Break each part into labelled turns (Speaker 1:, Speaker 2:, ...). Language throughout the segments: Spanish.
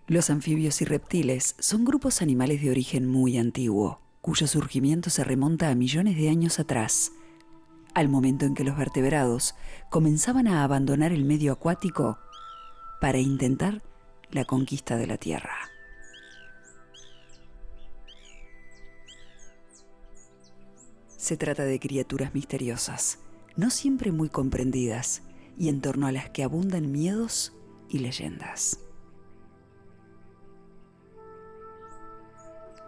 Speaker 1: Los anfibios y reptiles son grupos animales de origen muy antiguo, cuyo surgimiento se remonta a millones de años atrás, al momento en que los vertebrados comenzaban a abandonar el medio acuático para intentar la conquista de la Tierra. Se trata de criaturas misteriosas, no siempre muy comprendidas, y en torno a las que abundan miedos y leyendas.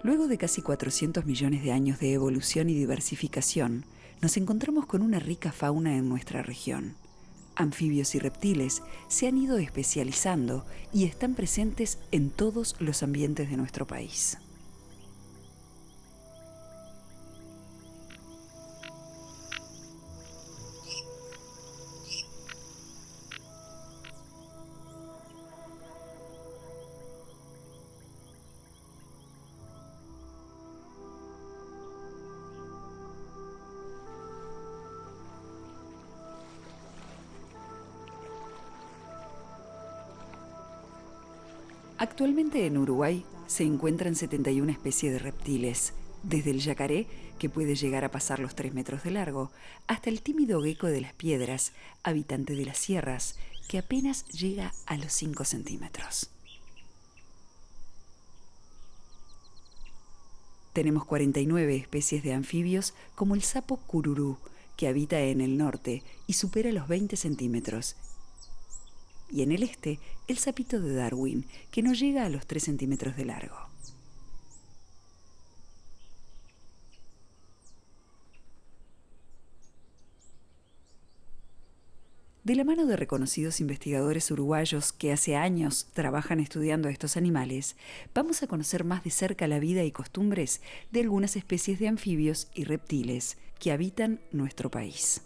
Speaker 1: Luego de casi 400 millones de años de evolución y diversificación, nos encontramos con una rica fauna en nuestra región. Anfibios y reptiles se han ido especializando y están presentes en todos los ambientes de nuestro país. Actualmente en Uruguay se encuentran 71 especies de reptiles, desde el yacaré, que puede llegar a pasar los 3 metros de largo, hasta el tímido gecko de las piedras, habitante de las sierras, que apenas llega a los 5 centímetros. Tenemos 49 especies de anfibios, como el sapo cururú, que habita en el norte y supera los 20 centímetros, y en el este, el sapito de Darwin, que no llega a los 3 centímetros de largo. De la mano de reconocidos investigadores uruguayos que hace años trabajan estudiando a estos animales, vamos a conocer más de cerca la vida y costumbres de algunas especies de anfibios y reptiles que habitan nuestro país.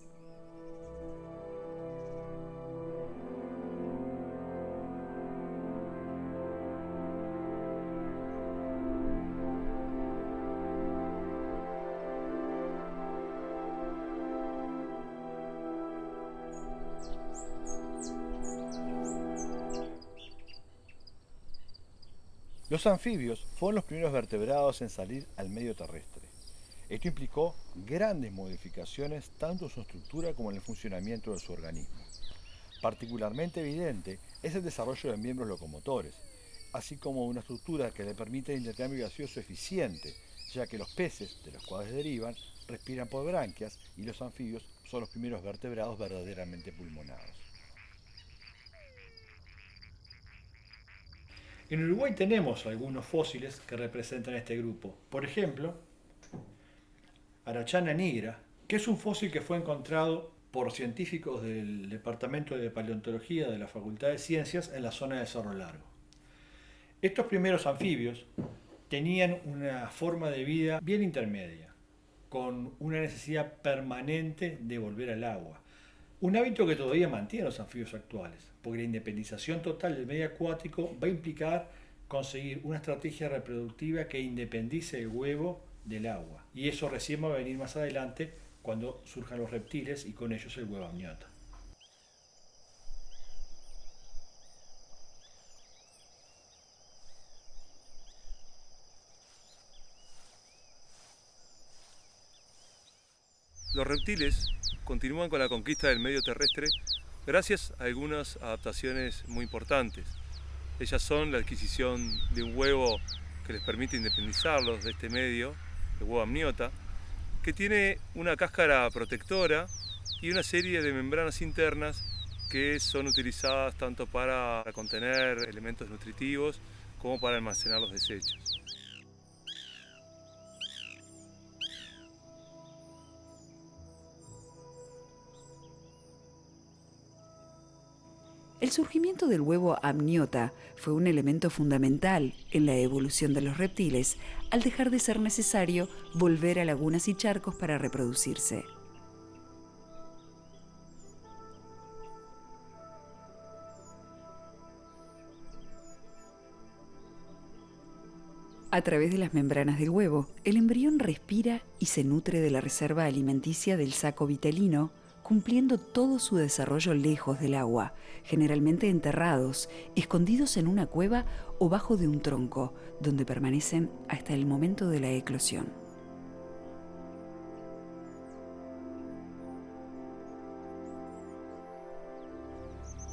Speaker 2: Los anfibios fueron los primeros vertebrados en salir al medio terrestre. Esto implicó grandes modificaciones tanto en su estructura como en el funcionamiento de su organismo. Particularmente evidente es el desarrollo de miembros locomotores, así como una estructura que le permite el intercambio gaseoso eficiente, ya que los peces, de los cuales derivan, respiran por branquias y los anfibios son los primeros vertebrados verdaderamente pulmonados. En Uruguay tenemos algunos fósiles que representan este grupo. Por ejemplo, Arachana nigra, que es un fósil que fue encontrado por científicos del Departamento de Paleontología de la Facultad de Ciencias en la zona de Cerro Largo. Estos primeros anfibios tenían una forma de vida bien intermedia, con una necesidad permanente de volver al agua. Un hábito que todavía mantienen los anfibios actuales, porque la independización total del medio acuático va a implicar conseguir una estrategia reproductiva que independice el huevo del agua. Y eso recién va a venir más adelante cuando surjan los reptiles y con ellos el huevo amniota.
Speaker 3: Los reptiles continúan con la conquista del medio terrestre gracias a algunas adaptaciones muy importantes. Ellas son la adquisición de un huevo que les permite independizarlos de este medio, el huevo amniota, que tiene una cáscara protectora y una serie de membranas internas que son utilizadas tanto para contener elementos nutritivos como para almacenar los desechos.
Speaker 1: El surgimiento del huevo amniota fue un elemento fundamental en la evolución de los reptiles al dejar de ser necesario volver a lagunas y charcos para reproducirse. A través de las membranas del huevo, el embrión respira y se nutre de la reserva alimenticia del saco vitelino, cumpliendo todo su desarrollo lejos del agua, generalmente enterrados, escondidos en una cueva o bajo de un tronco, donde permanecen hasta el momento de la eclosión.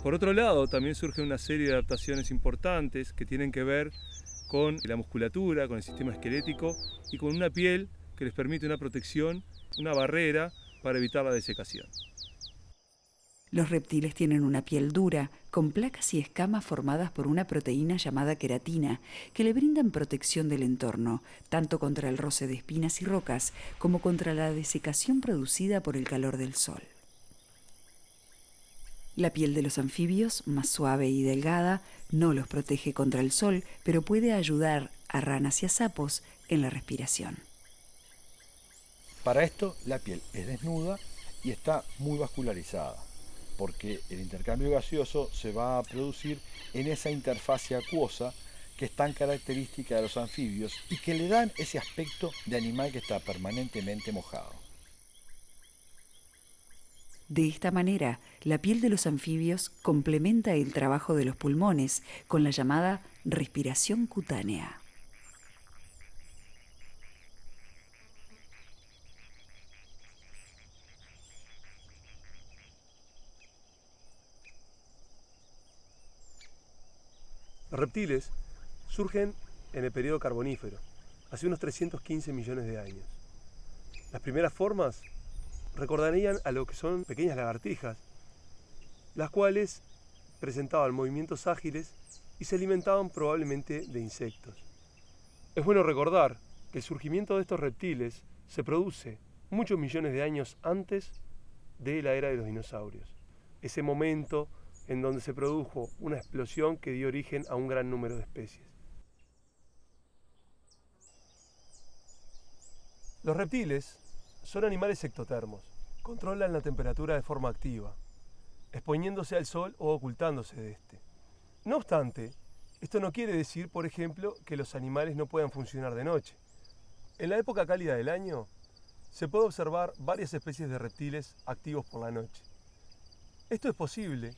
Speaker 3: Por otro lado, también surge una serie de adaptaciones importantes que tienen que ver con la musculatura, con el sistema esquelético y con una piel que les permite una protección, una barrera para evitar la desecación.
Speaker 1: Los reptiles tienen una piel dura, con placas y escamas formadas por una proteína llamada queratina, que le brindan protección del entorno, tanto contra el roce de espinas y rocas, como contra la desecación producida por el calor del sol. La piel de los anfibios, más suave y delgada, no los protege contra el sol, pero puede ayudar a ranas y a sapos en la respiración.
Speaker 2: Para esto, la piel es desnuda y está muy vascularizada, porque el intercambio gaseoso se va a producir en esa interfase acuosa que es tan característica de los anfibios y que le dan ese aspecto de animal que está permanentemente mojado.
Speaker 1: De esta manera, la piel de los anfibios complementa el trabajo de los pulmones con la llamada respiración cutánea.
Speaker 3: Los reptiles surgen en el periodo carbonífero, hace unos 315 millones de años. Las primeras formas recordarían a lo que son pequeñas lagartijas, las cuales presentaban movimientos ágiles y se alimentaban probablemente de insectos. Es bueno recordar que el surgimiento de estos reptiles se produce muchos millones de años antes de la era de los dinosaurios, ese momento en donde se produjo una explosión que dio origen a un gran número de especies. Los reptiles son animales ectotermos, controlan la temperatura de forma activa, exponiéndose al sol o ocultándose de este. No obstante, esto no quiere decir, por ejemplo, que los animales no puedan funcionar de noche. En la época cálida del año, se puede observar varias especies de reptiles activos por la noche. Esto es posible,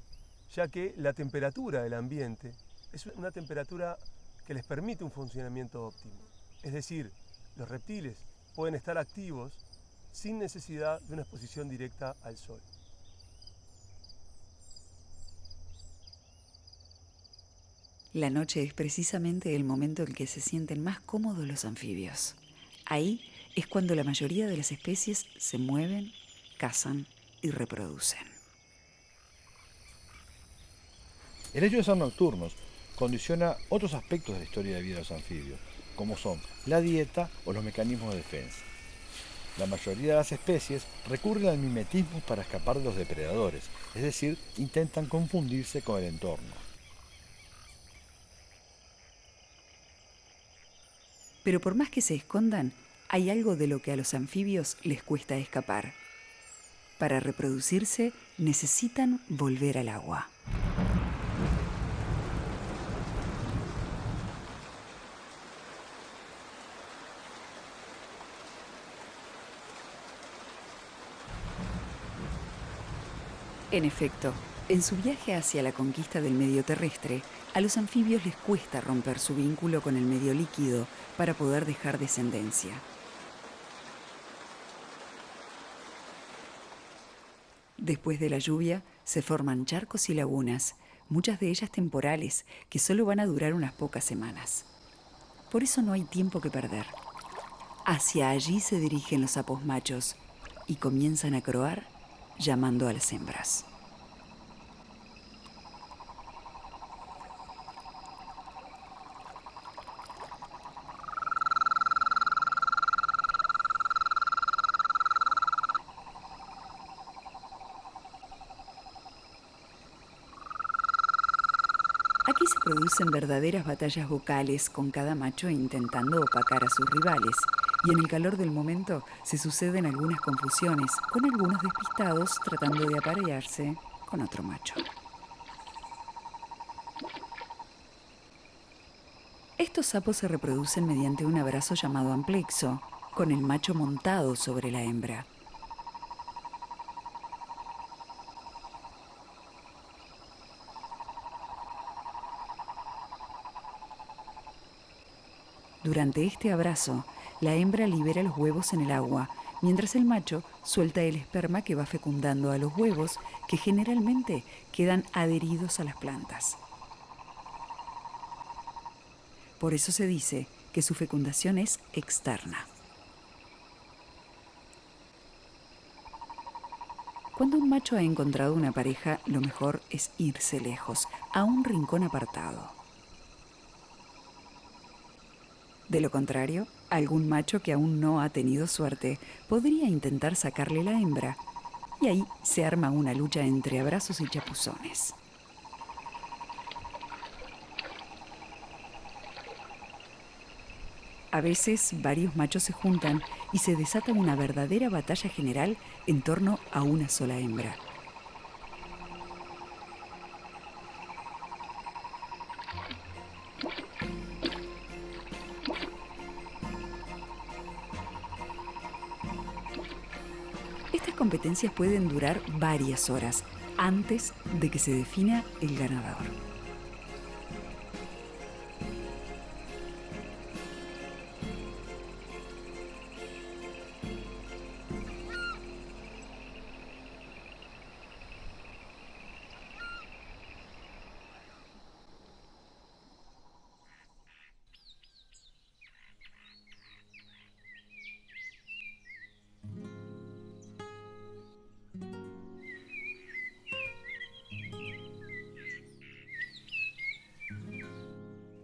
Speaker 3: ya que la temperatura del ambiente es una temperatura que les permite un funcionamiento óptimo. Es decir, los reptiles pueden estar activos sin necesidad de una exposición directa al sol.
Speaker 1: La noche es precisamente el momento en que se sienten más cómodos los anfibios. Ahí es cuando la mayoría de las especies se mueven, cazan y reproducen.
Speaker 2: El hecho de ser nocturnos condiciona otros aspectos de la historia de vida de los anfibios, como son la dieta o los mecanismos de defensa. La mayoría de las especies recurren al mimetismo para escapar de los depredadores, es decir, intentan confundirse con el entorno.
Speaker 1: Pero por más que se escondan, hay algo de lo que a los anfibios les cuesta escapar. Para reproducirse, necesitan volver al agua. En efecto, en su viaje hacia la conquista del medio terrestre, a los anfibios les cuesta romper su vínculo con el medio líquido para poder dejar descendencia. Después de la lluvia, se forman charcos y lagunas, muchas de ellas temporales, que solo van a durar unas pocas semanas. Por eso no hay tiempo que perder. Hacia allí se dirigen los sapos machos y comienzan a croar llamando a las hembras. Aquí se producen verdaderas batallas vocales con cada macho intentando opacar a sus rivales, y en el calor del momento se suceden algunas confusiones, con algunos despistados tratando de aparearse con otro macho. Estos sapos se reproducen mediante un abrazo llamado amplexo, con el macho montado sobre la hembra. Durante este abrazo, la hembra libera los huevos en el agua, mientras el macho suelta el esperma que va fecundando a los huevos, que generalmente quedan adheridos a las plantas. Por eso se dice que su fecundación es externa. Cuando un macho ha encontrado una pareja, lo mejor es irse lejos, a un rincón apartado. De lo contrario, algún macho que aún no ha tenido suerte podría intentar sacarle la hembra, y ahí se arma una lucha entre abrazos y chapuzones. A veces varios machos se juntan y se desata una verdadera batalla general en torno a una sola hembra. Estas competencias pueden durar varias horas antes de que se defina el ganador.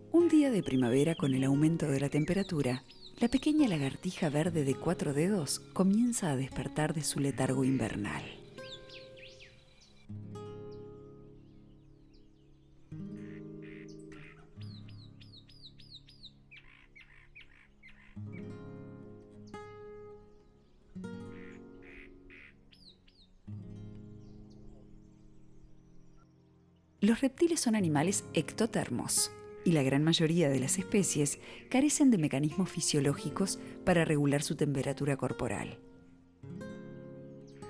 Speaker 1: Un día de primavera, con el aumento de la temperatura, la pequeña lagartija verde de 4 dedos comienza a despertar de su letargo invernal. Los reptiles son animales ectotermos, y la gran mayoría de las especies carecen de mecanismos fisiológicos para regular su temperatura corporal.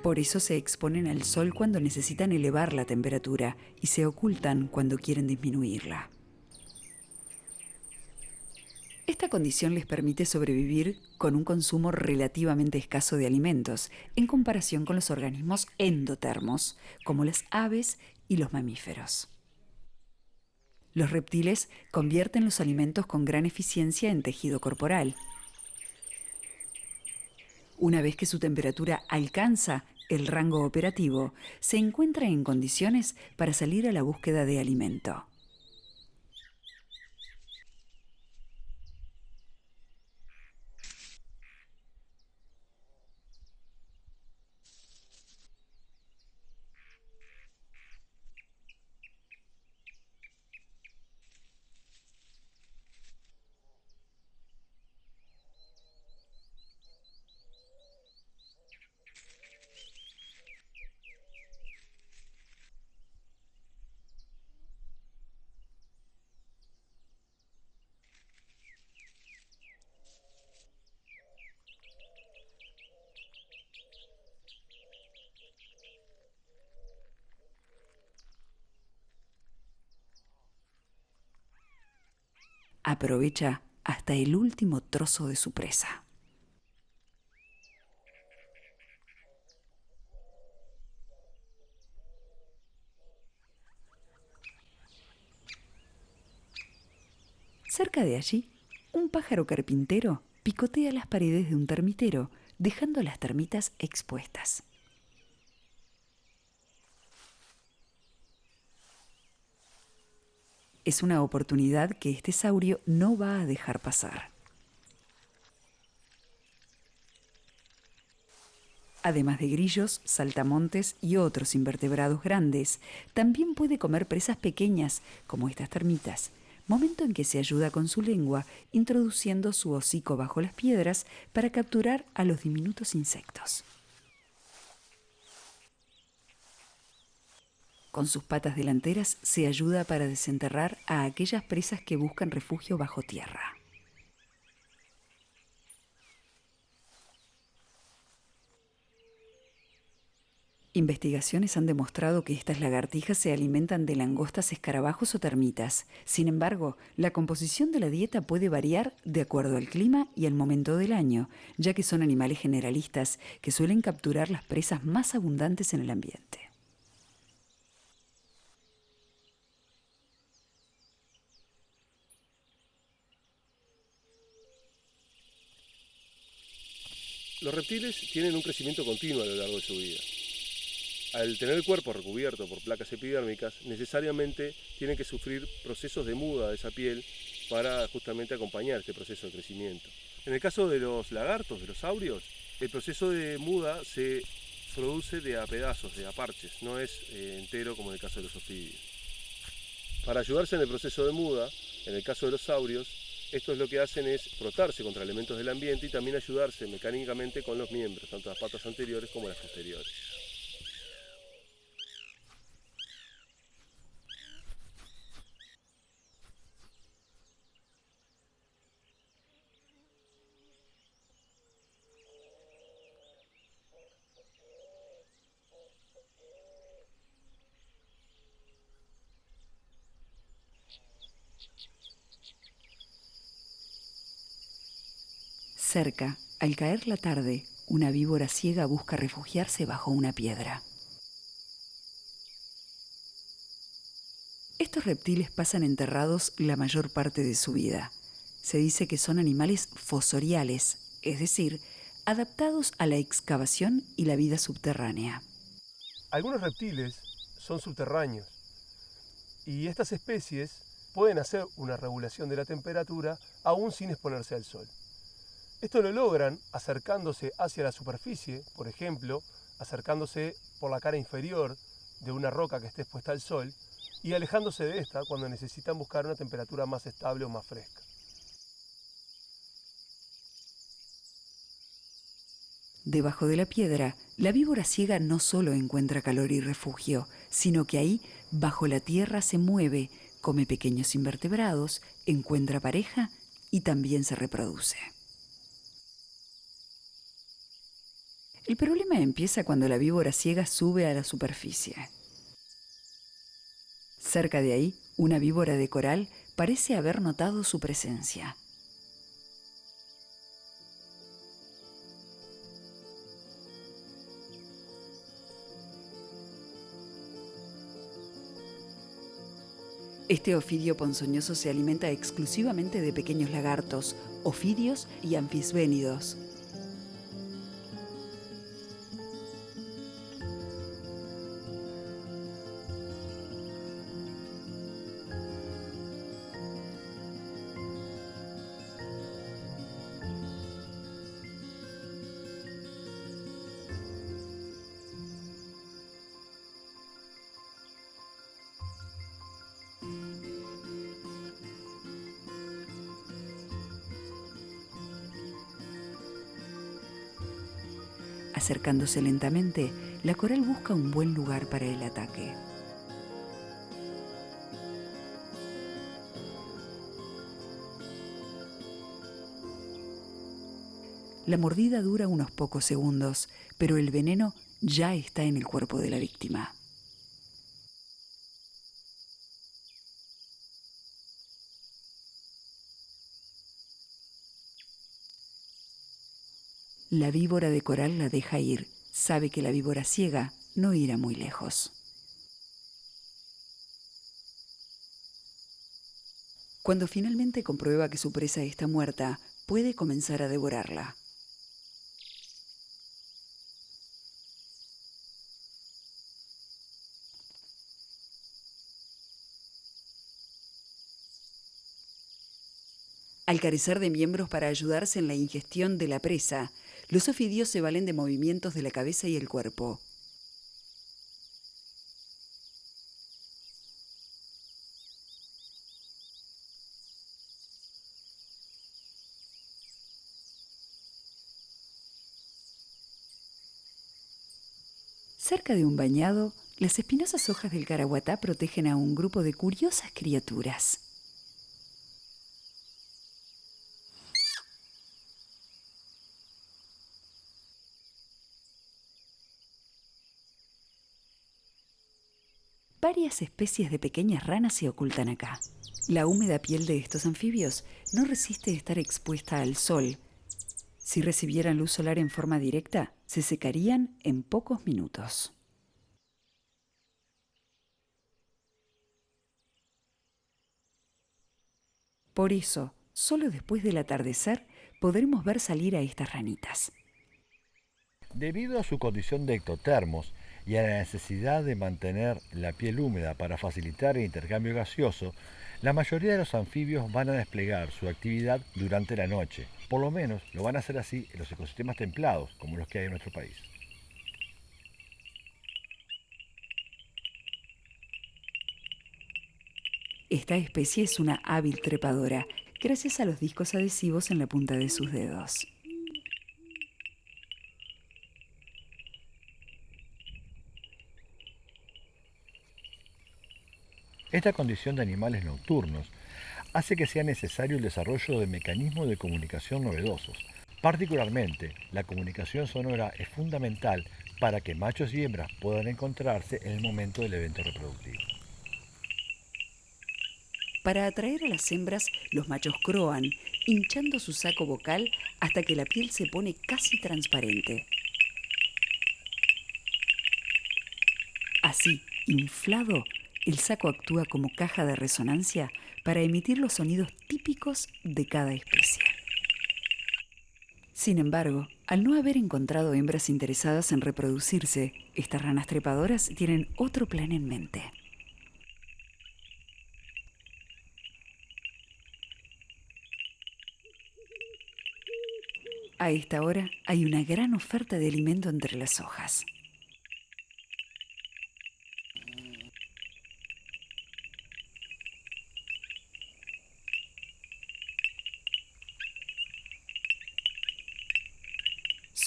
Speaker 1: Por eso se exponen al sol cuando necesitan elevar la temperatura y se ocultan cuando quieren disminuirla. Esta condición les permite sobrevivir con un consumo relativamente escaso de alimentos en comparación con los organismos endotermos, como las aves y los mamíferos. Los reptiles convierten los alimentos con gran eficiencia en tejido corporal. Una vez que su temperatura alcanza el rango operativo, se encuentra en condiciones para salir a la búsqueda de alimento. Aprovecha hasta el último trozo de su presa. Cerca de allí, un pájaro carpintero picotea las paredes de un termitero, dejando las termitas expuestas. Es una oportunidad que este saurio no va a dejar pasar. Además de grillos, saltamontes y otros invertebrados grandes, también puede comer presas pequeñas, como estas termitas, momento en que se ayuda con su lengua, introduciendo su hocico bajo las piedras para capturar a los diminutos insectos. Con sus patas delanteras se ayuda para desenterrar a aquellas presas que buscan refugio bajo tierra. Investigaciones han demostrado que estas lagartijas se alimentan de langostas, escarabajos o termitas. Sin embargo, la composición de la dieta puede variar de acuerdo al clima y al momento del año, ya que son animales generalistas que suelen capturar las presas más abundantes en el ambiente.
Speaker 4: Los reptiles tienen un crecimiento continuo a lo largo de su vida. Al tener el cuerpo recubierto por placas epidérmicas, necesariamente tienen que sufrir procesos de muda de esa piel para justamente acompañar este proceso de crecimiento. En el caso de los lagartos, de los saurios, el proceso de muda se produce de a pedazos, de a parches, no es entero como en el caso de los ofidios. Para ayudarse en el proceso de muda, en el caso de los saurios, estos lo que hacen es frotarse contra elementos del ambiente y también ayudarse mecánicamente con los miembros, tanto las patas anteriores como las posteriores.
Speaker 1: Cerca, al caer la tarde, una víbora ciega busca refugiarse bajo una piedra. Estos reptiles pasan enterrados la mayor parte de su vida. Se dice que son animales fosoriales, es decir, adaptados a la excavación y la vida subterránea.
Speaker 4: Algunos reptiles son subterráneos y estas especies pueden hacer una regulación de la temperatura aún sin exponerse al sol. Esto lo logran acercándose hacia la superficie, por ejemplo, acercándose por la cara inferior de una roca que esté expuesta al sol y alejándose de esta cuando necesitan buscar una temperatura más estable o más fresca.
Speaker 1: Debajo de la piedra, la víbora ciega no solo encuentra calor y refugio, sino que ahí, bajo la tierra, se mueve, come pequeños invertebrados, encuentra pareja y también se reproduce. El problema empieza cuando la víbora ciega sube a la superficie. Cerca de ahí, una víbora de coral parece haber notado su presencia. Este ofidio ponzoñoso se alimenta exclusivamente de pequeños lagartos, ofidios y anfisbénidos. Acercándose lentamente, la coral busca un buen lugar para el ataque. La mordida dura unos pocos segundos, pero el veneno ya está en el cuerpo de la víctima. La víbora de coral la deja ir. Sabe que la víbora ciega no irá muy lejos. Cuando finalmente comprueba que su presa está muerta, puede comenzar a devorarla. Al carecer de miembros para ayudarse en la ingestión de la presa, los ofidios se valen de movimientos de la cabeza y el cuerpo. Cerca de un bañado, las espinosas hojas del caraguatá protegen a un grupo de curiosas criaturas. varias especies de pequeñas ranas se ocultan acá. La húmeda piel de estos anfibios no resiste estar expuesta al sol. Si recibieran luz solar en forma directa, se secarían en pocos minutos. Por eso, solo después del atardecer podremos ver salir a estas ranitas.
Speaker 5: Debido a su condición de ectotermos y a la necesidad de mantener la piel húmeda para facilitar el intercambio gaseoso, la mayoría de los anfibios van a desplegar su actividad durante la noche. Por lo menos lo van a hacer así en los ecosistemas templados, como los que hay en nuestro país.
Speaker 1: Esta especie es una hábil trepadora, gracias a los discos adhesivos en la punta de sus dedos.
Speaker 5: Esta condición de animales nocturnos hace que sea necesario el desarrollo de mecanismos de comunicación novedosos. Particularmente, la comunicación sonora es fundamental para que machos y hembras puedan encontrarse en el momento del evento reproductivo.
Speaker 1: Para atraer a las hembras, los machos croan, hinchando su saco vocal hasta que la piel se pone casi transparente. Así, inflado, el saco actúa como caja de resonancia para emitir los sonidos típicos de cada especie. Sin embargo, al no haber encontrado hembras interesadas en reproducirse, estas ranas trepadoras tienen otro plan en mente. A esta hora hay una gran oferta de alimento entre las hojas.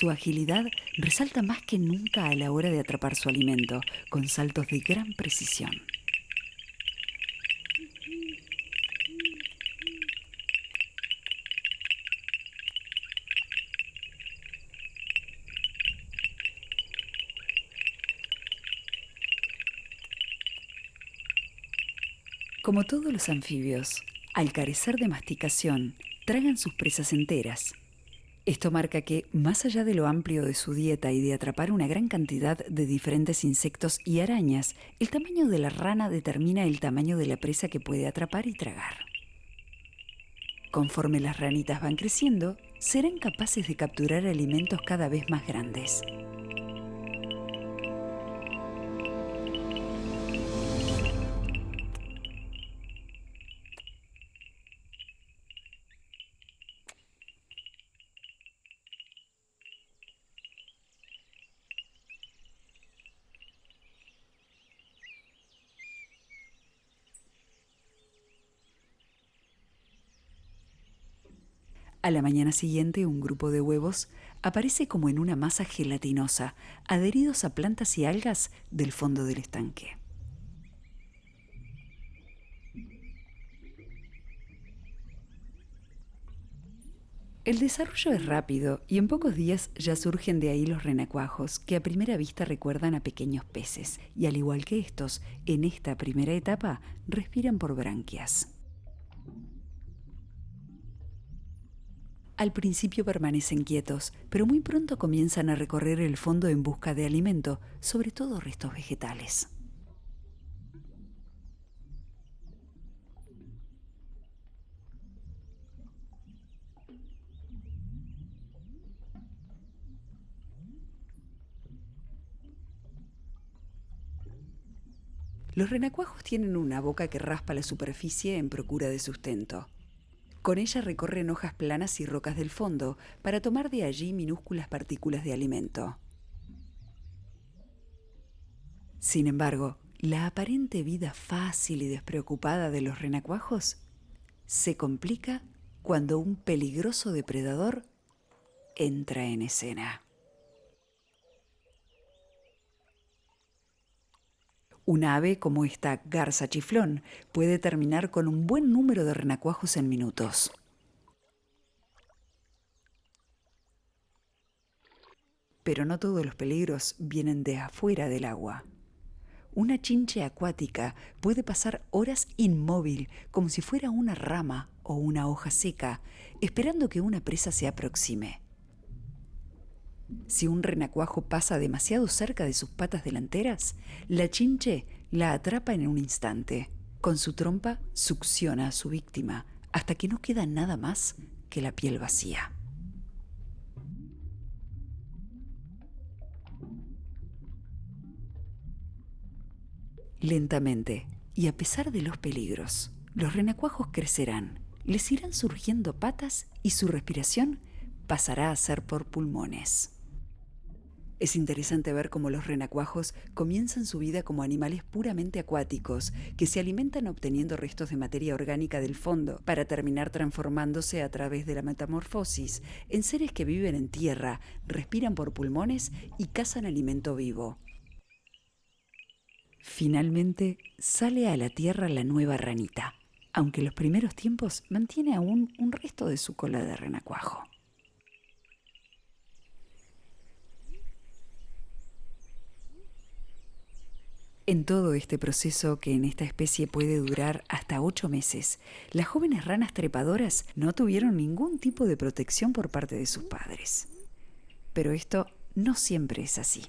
Speaker 1: Su agilidad resalta más que nunca a la hora de atrapar su alimento, con saltos de gran precisión. Como todos los anfibios, al carecer de masticación, tragan sus presas enteras. Esto marca que, más allá de lo amplio de su dieta y de atrapar una gran cantidad de diferentes insectos y arañas, el tamaño de la rana determina el tamaño de la presa que puede atrapar y tragar. Conforme las ranitas van creciendo, serán capaces de capturar alimentos cada vez más grandes. A la mañana siguiente, un grupo de huevos aparece como en una masa gelatinosa, adheridos a plantas y algas del fondo del estanque. El desarrollo es rápido y en pocos días ya surgen de ahí los renacuajos, que a primera vista recuerdan a pequeños peces, y al igual que estos, en esta primera etapa respiran por branquias. Al principio permanecen quietos, pero muy pronto comienzan a recorrer el fondo en busca de alimento, sobre todo restos vegetales. Los renacuajos tienen una boca que raspa la superficie en procura de sustento. Con ella recorren hojas planas y rocas del fondo para tomar de allí minúsculas partículas de alimento. Sin embargo, la aparente vida fácil y despreocupada de los renacuajos se complica cuando un peligroso depredador entra en escena. Un ave como esta garza chiflón puede terminar con un buen número de renacuajos en minutos. Pero no todos los peligros vienen de afuera del agua. Una chinche acuática puede pasar horas inmóvil, como si fuera una rama o una hoja seca, esperando que una presa se aproxime. Si un renacuajo pasa demasiado cerca de sus patas delanteras, la chinche la atrapa en un instante. Con su trompa succiona a su víctima hasta que no queda nada más que la piel vacía. Lentamente, y a pesar de los peligros, los renacuajos crecerán, les irán surgiendo patas y su respiración pasará a ser por pulmones. Es interesante ver cómo los renacuajos comienzan su vida como animales puramente acuáticos, que se alimentan obteniendo restos de materia orgánica del fondo, para terminar transformándose a través de la metamorfosis en seres que viven en tierra, respiran por pulmones y cazan alimento vivo. Finalmente, sale a la tierra la nueva ranita, aunque en los primeros tiempos mantiene aún un resto de su cola de renacuajo. En todo este proceso, que en esta especie puede durar hasta 8 meses, las jóvenes ranas trepadoras no tuvieron ningún tipo de protección por parte de sus padres. Pero esto no siempre es así.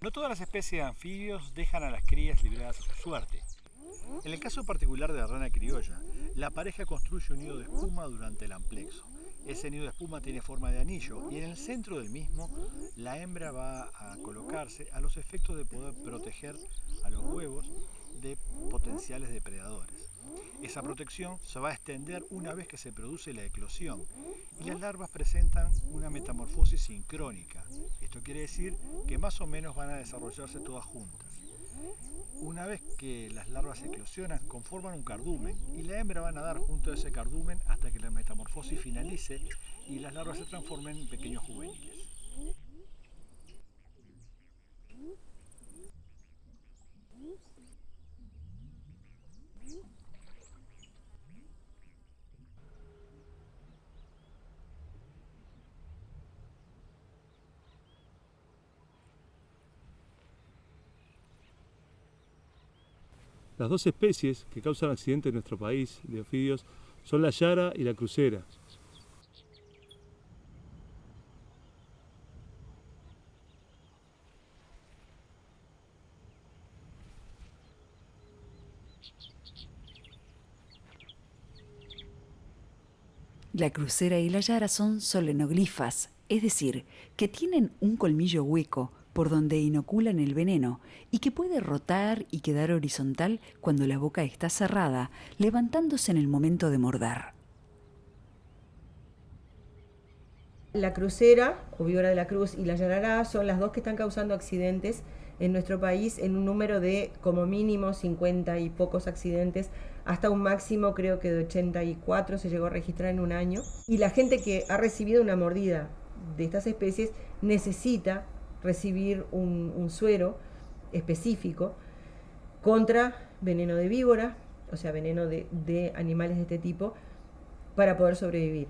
Speaker 2: No todas las especies de anfibios dejan a las crías liberadas a su suerte. En el caso particular de la rana criolla, la pareja construye un nido de espuma durante el amplexo. Ese nido de espuma tiene forma de anillo y en el centro del mismo la hembra va a colocarse a los efectos de poder proteger a los huevos de potenciales depredadores. Esa protección se va a extender una vez que se produce la eclosión y las larvas presentan una metamorfosis sincrónica. Esto quiere decir que más o menos van a desarrollarse todas juntas. Una vez que las larvas eclosionan, conforman un cardumen y la hembra va a nadar junto a ese cardumen hasta que la metamorfosis finalice y las larvas se transformen en pequeños juveniles.
Speaker 3: Las dos especies que causan accidentes en nuestro país de ofidios son la yara y la crucera.
Speaker 1: La crucera y la yara son solenoglifas, es decir, que tienen un colmillo hueco por donde inoculan el veneno y que puede rotar y quedar horizontal cuando la boca está cerrada, levantándose en el momento de morder.
Speaker 6: La crucera, o víbora de la cruz, y la yarará son las dos que están causando accidentes en nuestro país en un número de como mínimo 50 y pocos accidentes, hasta un máximo creo que de 84 se llegó a registrar en un año. Y la gente que ha recibido una mordida de estas especies necesita recibir un suero específico contra veneno de víbora, o sea, veneno de animales de este tipo, para poder sobrevivir.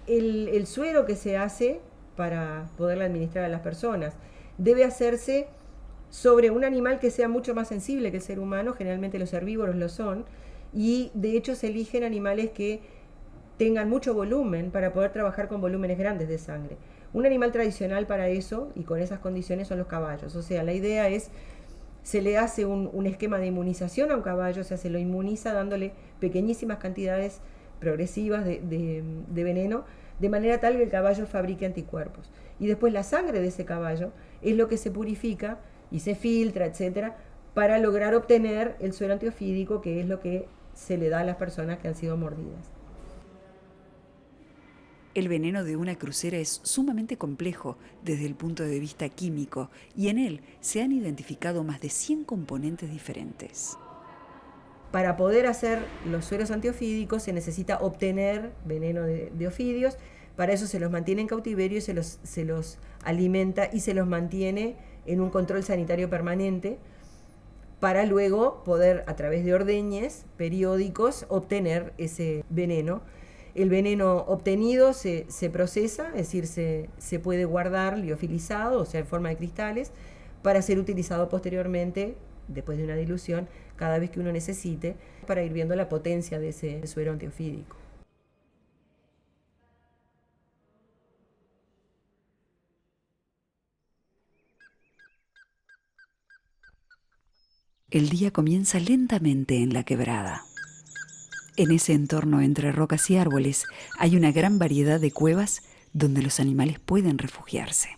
Speaker 6: El suero que se hace para poderle administrar a las personas debe hacerse sobre un animal que sea mucho más sensible que el ser humano, generalmente los herbívoros lo son, y de hecho se eligen animales que tengan mucho volumen para poder trabajar con volúmenes grandes de sangre. Un animal tradicional para eso y con esas condiciones son los caballos. O sea, la idea es, se le hace un esquema de inmunización a un caballo, o sea, se lo inmuniza dándole pequeñísimas cantidades progresivas de veneno, de manera tal que el caballo fabrique anticuerpos. Y después la sangre de ese caballo es lo que se purifica y se filtra, etcétera, para lograr obtener el suero antiofídico, que es lo que se le da a las personas que han sido mordidas.
Speaker 1: El veneno de una crucera es sumamente complejo desde el punto de vista químico y en él se han identificado más de 100 componentes diferentes.
Speaker 6: Para poder hacer los sueros antiofídicos se necesita obtener veneno de ofidios. Para eso se los mantiene en cautiverio, se los alimenta y se los mantiene en un control sanitario permanente para luego poder, a través de ordeñes periódicos, obtener ese veneno. El veneno obtenido se procesa, es decir, se puede guardar liofilizado, o sea, en forma de cristales, para ser utilizado posteriormente, después de una dilución, cada vez que uno necesite, para ir viendo la potencia de ese suero antiofídico.
Speaker 1: El día comienza lentamente en la quebrada. En ese entorno entre rocas y árboles hay una gran variedad de cuevas donde los animales pueden refugiarse.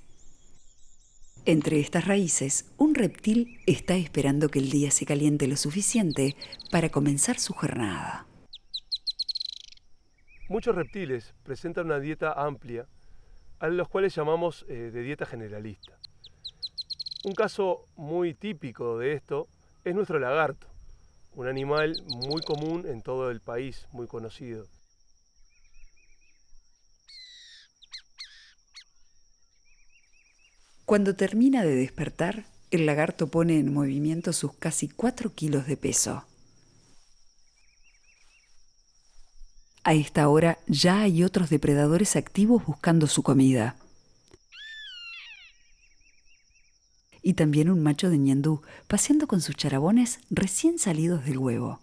Speaker 1: Entre estas raíces, un reptil está esperando que el día se caliente lo suficiente para comenzar su jornada.
Speaker 4: Muchos reptiles presentan una dieta amplia, a los cuales llamamos de dieta generalista. Un caso muy típico de esto es nuestro lagarto, un animal muy común en todo el país, muy conocido.
Speaker 1: Cuando termina de despertar, el lagarto pone en movimiento sus casi 4 kilos de peso. A esta hora ya hay otros depredadores activos buscando su comida. Y también un macho de ñandú paseando con sus charabones recién salidos del huevo.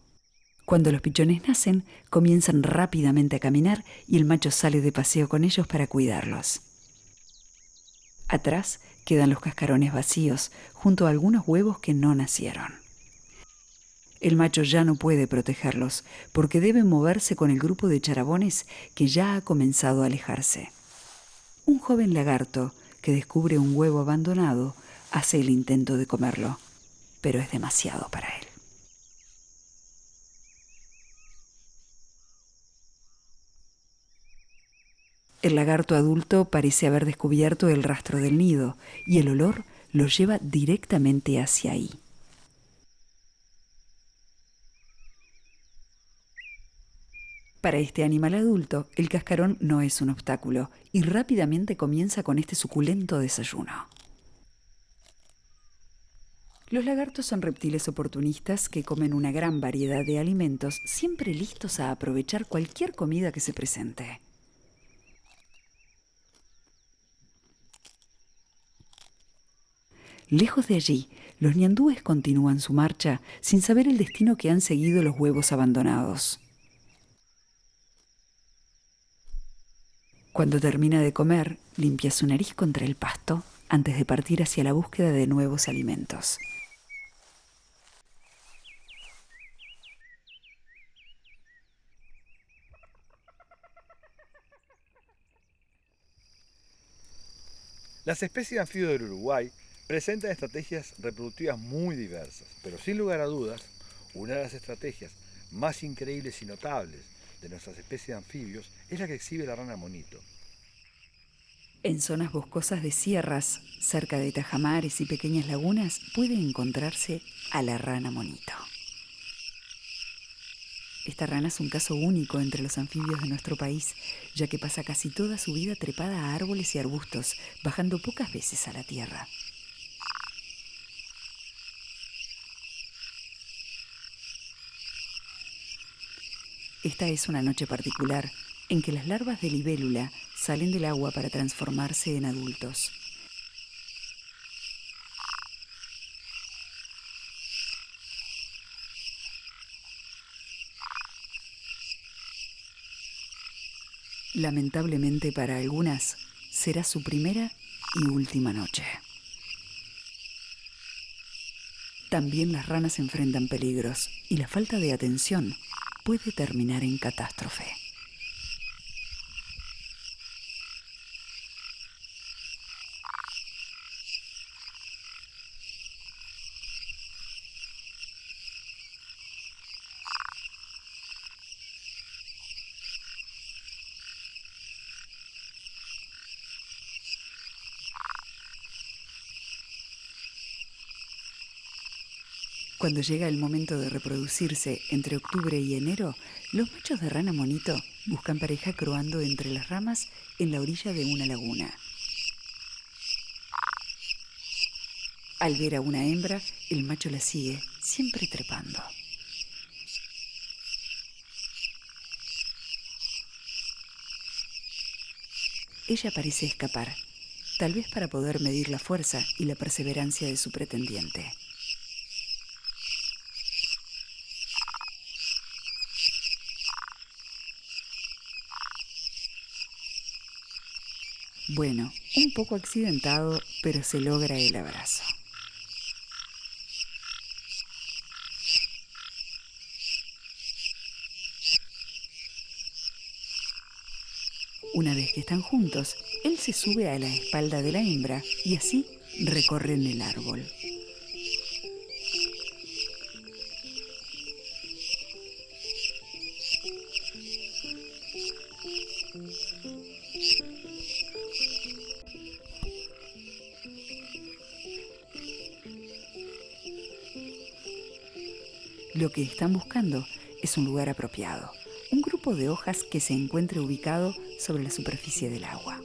Speaker 1: Cuando los pichones nacen, comienzan rápidamente a caminar y el macho sale de paseo con ellos para cuidarlos. Atrás quedan los cascarones vacíos, junto a algunos huevos que no nacieron. El macho ya no puede protegerlos, porque debe moverse con el grupo de charabones que ya ha comenzado a alejarse. Un joven lagarto, que descubre un huevo abandonado, hace el intento de comerlo, pero es demasiado para él. El lagarto adulto parece haber descubierto el rastro del nido y el olor lo lleva directamente hacia ahí. Para este animal adulto, el cascarón no es un obstáculo y rápidamente comienza con este suculento desayuno. Los lagartos son reptiles oportunistas que comen una gran variedad de alimentos, siempre listos a aprovechar cualquier comida que se presente. Lejos de allí, los ñandúes continúan su marcha sin saber el destino que han seguido los huevos abandonados. Cuando termina de comer, limpia su nariz contra el pasto antes de partir hacia la búsqueda de nuevos alimentos.
Speaker 5: Las especies de anfibios del Uruguay presentan estrategias reproductivas muy diversas, pero sin lugar a dudas, una de las estrategias más increíbles y notables de nuestras especies de anfibios es la que exhibe la rana monito.
Speaker 1: En zonas boscosas de sierras, cerca de tajamares y pequeñas lagunas, puede encontrarse a la rana monito. Esta rana es un caso único entre los anfibios de nuestro país, ya que pasa casi toda su vida trepada a árboles y arbustos, bajando pocas veces a la tierra. Esta es una noche particular en que las larvas de libélula salen del agua para transformarse en adultos. Lamentablemente para algunas, será su primera y última noche. También las ranas enfrentan peligros y la falta de atención puede terminar en catástrofe. Cuando llega el momento de reproducirse entre octubre y enero, los machos de rana monito buscan pareja croando entre las ramas en la orilla de una laguna. Al ver a una hembra, el macho la sigue, siempre trepando. Ella parece escapar, tal vez para poder medir la fuerza y la perseverancia de su pretendiente. Bueno, un poco accidentado, pero se logra el abrazo. Una vez que están juntos, él se sube a la espalda de la hembra y así recorren el árbol. Lo que están buscando es un lugar apropiado, un grupo de hojas que se encuentre ubicado sobre la superficie del agua.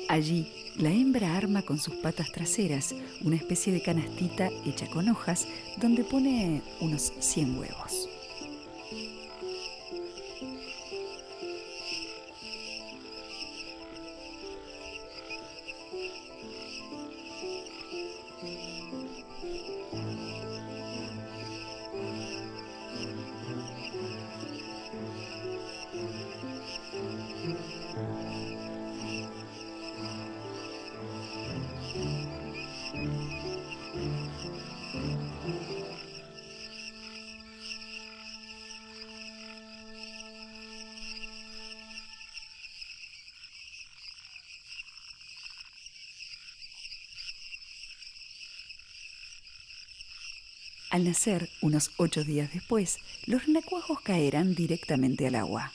Speaker 1: Allí, la hembra arma con sus patas traseras una especie de canastita hecha con hojas donde pone unos 100 huevos. Al nacer, unos 8 días después, los renacuajos caerán directamente al agua.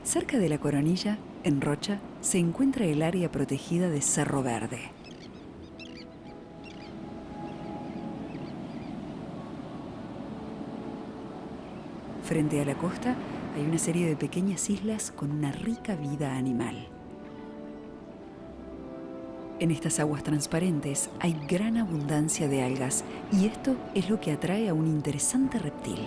Speaker 1: Cerca de la Coronilla, en Rocha, se encuentra el área protegida de Cerro Verde. Frente a la costa hay una serie de pequeñas islas con una rica vida animal. En estas aguas transparentes hay gran abundancia de algas y esto es lo que atrae a un interesante reptil.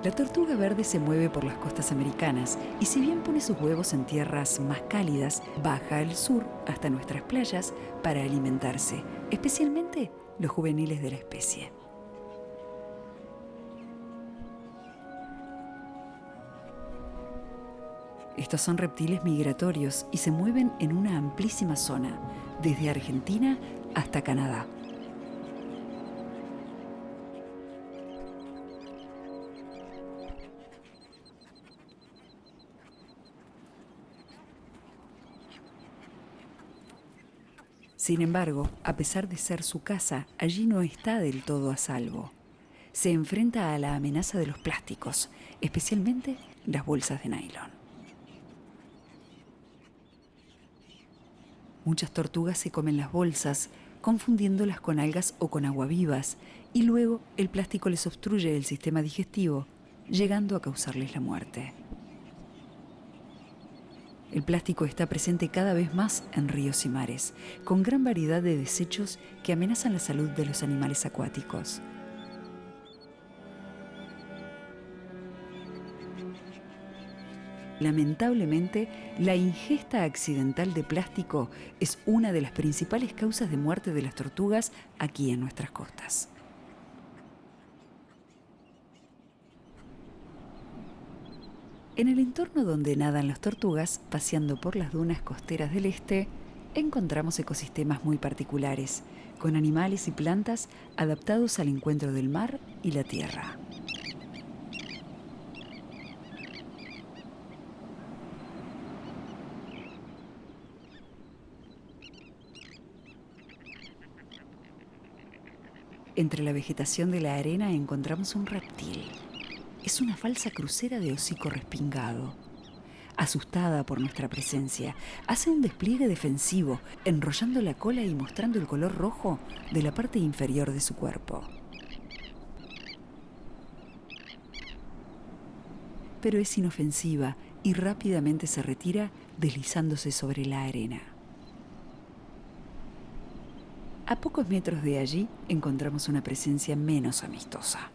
Speaker 1: La tortuga verde se mueve por las costas americanas y si bien pone sus huevos en tierras más cálidas, baja al sur hasta nuestras playas para alimentarse, especialmente los juveniles de la especie. Estos son reptiles migratorios y se mueven en una amplísima zona, desde Argentina hasta Canadá. Sin embargo, a pesar de ser su casa, allí no está del todo a salvo. Se enfrenta a la amenaza de los plásticos, especialmente las bolsas de nylon. Muchas tortugas se comen las bolsas, confundiéndolas con algas o con aguavivas, y luego el plástico les obstruye el sistema digestivo, llegando a causarles la muerte. El plástico está presente cada vez más en ríos y mares, con gran variedad de desechos que amenazan la salud de los animales acuáticos. Lamentablemente, la ingesta accidental de plástico es una de las principales causas de muerte de las tortugas aquí en nuestras costas. En el entorno donde nadan las tortugas, paseando por las dunas costeras del este, encontramos ecosistemas muy particulares, con animales y plantas adaptados al encuentro del mar y la tierra. Entre la vegetación de la arena encontramos un reptil. Es una falsa crucera de hocico respingado. Asustada por nuestra presencia, hace un despliegue defensivo, enrollando la cola y mostrando el color rojo de la parte inferior de su cuerpo. Pero es inofensiva y rápidamente se retira deslizándose sobre la arena. A pocos metros de allí encontramos una presencia menos amistosa.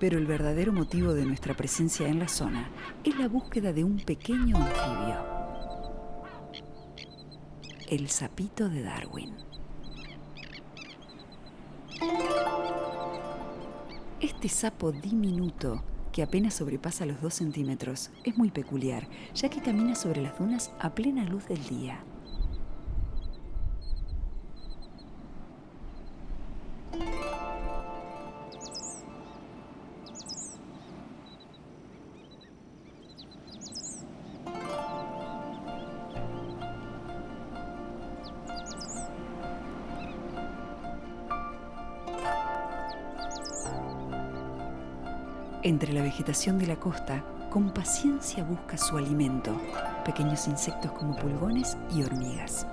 Speaker 1: Pero el verdadero motivo de nuestra presencia en la zona es la búsqueda de un pequeño anfibio, el sapito de Darwin. Este sapo diminuto, que apenas sobrepasa los 2 centímetros, es muy peculiar, ya que camina sobre las dunas a plena luz del día. Entre la vegetación de la costa, con paciencia busca su alimento, pequeños insectos como pulgones y hormigas.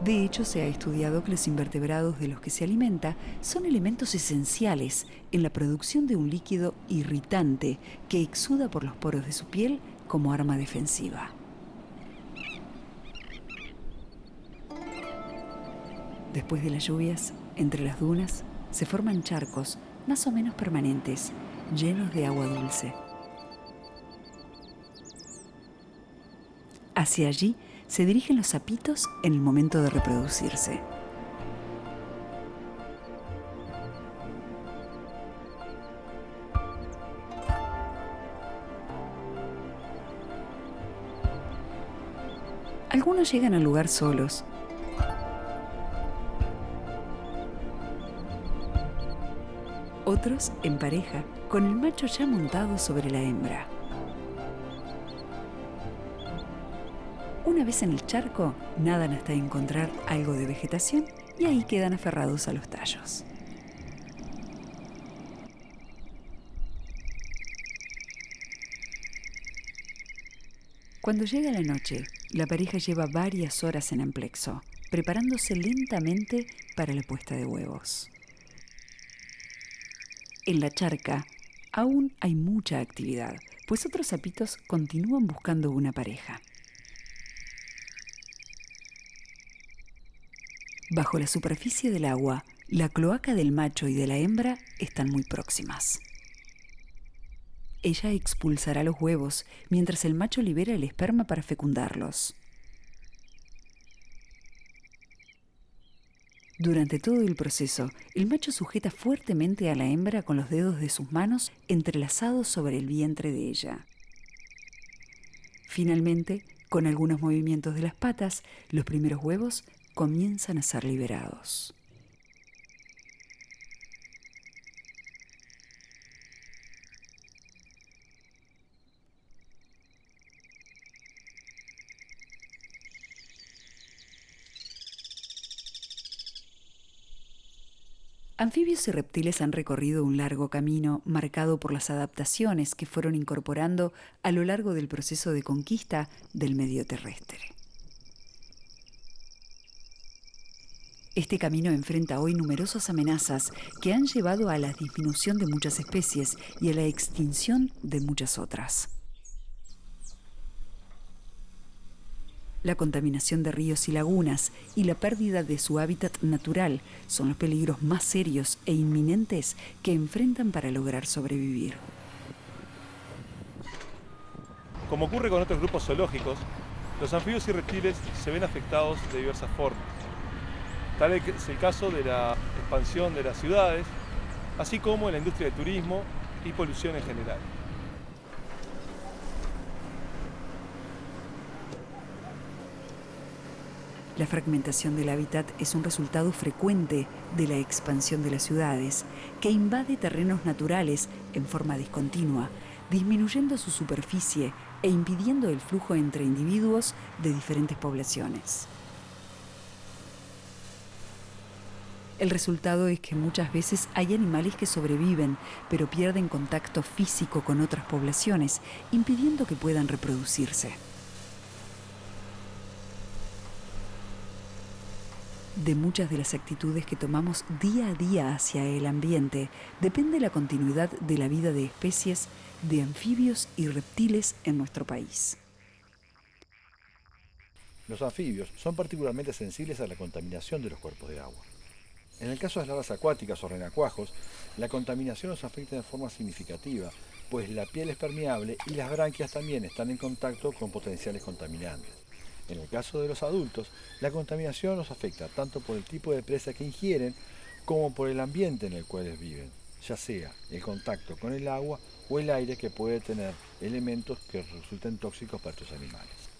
Speaker 1: De hecho, se ha estudiado que los invertebrados de los que se alimenta son elementos esenciales en la producción de un líquido irritante que exuda por los poros de su piel como arma defensiva. Después de las lluvias, entre las dunas, se forman charcos más o menos permanentes, llenos de agua dulce. Hacia allí se dirigen los sapitos en el momento de reproducirse. Algunos llegan al lugar solos. Otros en pareja, con el macho ya montado sobre la hembra. Una vez en el charco, nadan hasta encontrar algo de vegetación y ahí quedan aferrados a los tallos. Cuando llega la noche, la pareja lleva varias horas en amplexo, preparándose lentamente para la puesta de huevos. En la charca aún hay mucha actividad, pues otros sapitos continúan buscando una pareja. Bajo la superficie del agua, la cloaca del macho y de la hembra están muy próximas. Ella expulsará los huevos mientras el macho libera el esperma para fecundarlos. Durante todo el proceso, el macho sujeta fuertemente a la hembra con los dedos de sus manos entrelazados sobre el vientre de ella. Finalmente, con algunos movimientos de las patas, los primeros huevos comienzan a ser liberados. Anfibios y reptiles han recorrido un largo camino marcado por las adaptaciones que fueron incorporando a lo largo del proceso de conquista del medio terrestre. Este camino enfrenta hoy numerosas amenazas que han llevado a la disminución de muchas especies y a la extinción de muchas otras. La contaminación de ríos y lagunas y la pérdida de su hábitat natural son los peligros más serios e inminentes que enfrentan para lograr sobrevivir.
Speaker 3: Como ocurre con otros grupos zoológicos, los anfibios y reptiles se ven afectados de diversas formas. Tal es el caso de la expansión de las ciudades, así como en la industria del turismo
Speaker 4: y polución en general.
Speaker 1: La fragmentación del hábitat es un resultado frecuente de la expansión de las ciudades, que invade terrenos naturales en forma discontinua, disminuyendo su superficie e impidiendo el flujo entre individuos de diferentes poblaciones. El resultado es que muchas veces hay animales que sobreviven, pero pierden contacto físico con otras poblaciones, impidiendo que puedan reproducirse. De muchas de las actitudes que tomamos día a día hacia el ambiente depende la continuidad de la vida de especies de anfibios y reptiles en nuestro país.
Speaker 5: Los anfibios son particularmente sensibles a la contaminación de los cuerpos de agua. En el caso de las larvas acuáticas o renacuajos, la contaminación los afecta de forma significativa, pues la piel es permeable y las branquias también están en contacto con potenciales contaminantes. En el caso de los adultos, la contaminación los afecta tanto por el tipo de presa que ingieren como por el ambiente en el cual viven, ya sea el contacto con el agua o el aire que puede tener elementos que resulten tóxicos para estos animales.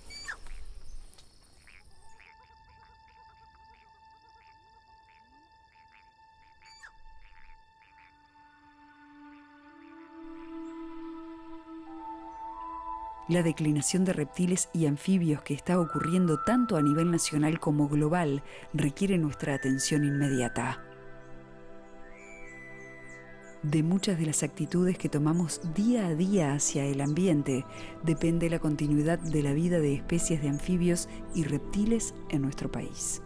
Speaker 1: La declinación de reptiles y anfibios que está ocurriendo tanto a nivel nacional como global requiere nuestra atención inmediata. De muchas de las actitudes que tomamos día a día hacia el ambiente depende la continuidad de la vida de especies de anfibios y reptiles en nuestro país.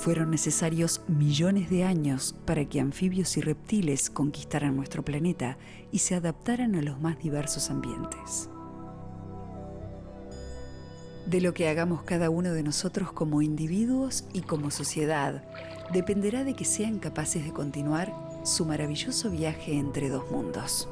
Speaker 1: Fueron necesarios millones de años para que anfibios y reptiles conquistaran nuestro planeta y se adaptaran a los más diversos ambientes. De lo que hagamos cada uno de nosotros como individuos y como sociedad, dependerá de que sean capaces de continuar su maravilloso viaje entre dos mundos.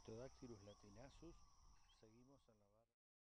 Speaker 1: Leptodactylus latenasus, seguimos en la